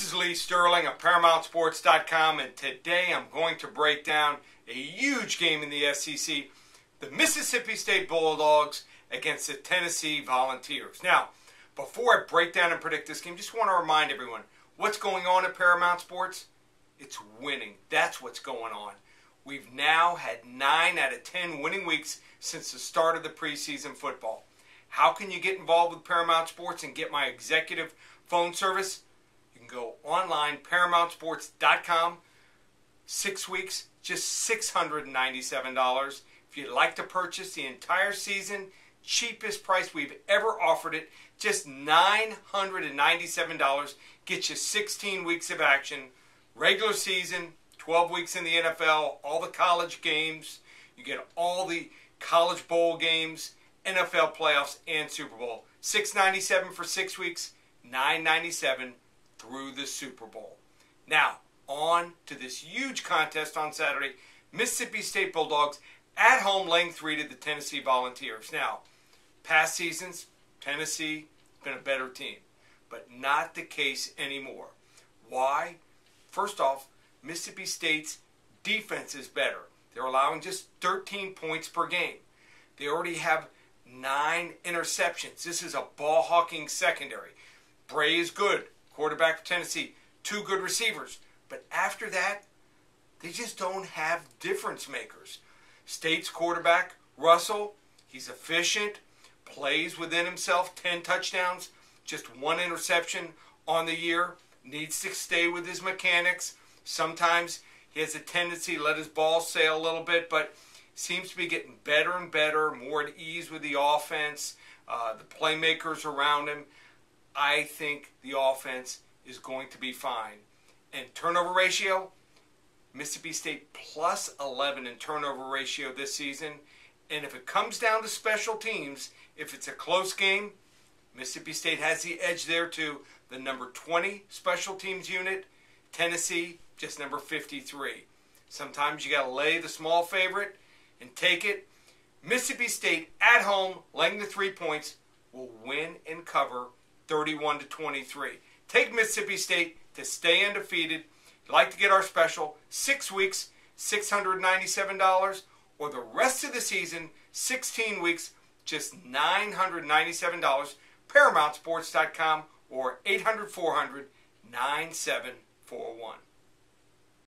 is Lee Sterling of ParamountSports.com, and today I'm going to break down a huge game in the SEC, the Mississippi State Bulldogs against the Tennessee Volunteers. Now, before I break down and predict this game, just want to remind everyone, what's going on at Paramount Sports? It's winning. That's what's going on. We've now had 9 out of 10 winning weeks since the start of the preseason football. How can you get involved with Paramount Sports and get my executive phone service? You can go online, ParamountSports.com. 6 weeks, just $697. If you'd like to purchase the entire season, cheapest price we've ever offered it, just $997. Get you 16 weeks of action, regular season, 12 weeks in the NFL, all the college games. You get all the college bowl games, NFL playoffs, and Super Bowl. $697 for 6 weeks, $997 through the Super Bowl. Now, on to this huge contest on Saturday. Mississippi State Bulldogs at home laying 3 to the Tennessee Volunteers. Now, past seasons, Tennessee been a better team, but not the case anymore. Why? First off, Mississippi State's defense is better. They're allowing just 13 points per game. They already have 9 interceptions. This is a ball-hawking secondary. Bray is good, quarterback for Tennessee. 2 good receivers. But after that, they just don't have difference makers. State's quarterback, Russell, he's efficient, plays within himself, 10 touchdowns, just 1 interception on the year, needs to stay with his mechanics. Sometimes he has a tendency to let his ball sail a little bit, but seems to be getting better and better, more at ease with the offense, the playmakers around him. I think the offense is going to be fine. And turnover ratio, Mississippi State plus 11 in turnover ratio this season. And if it comes down to special teams, if it's a close game, Mississippi State has the edge there too. The number 20 special teams unit, Tennessee just number 53. Sometimes you got to lay the small favorite and take it. Mississippi State at home, laying the 3 points, will win and cover 31-23. Take Mississippi State to stay undefeated. If you'd like to get our special, 6 weeks, $697, or the rest of the season, 16 weeks, just $997, ParamountSports.com or 800-400-9741.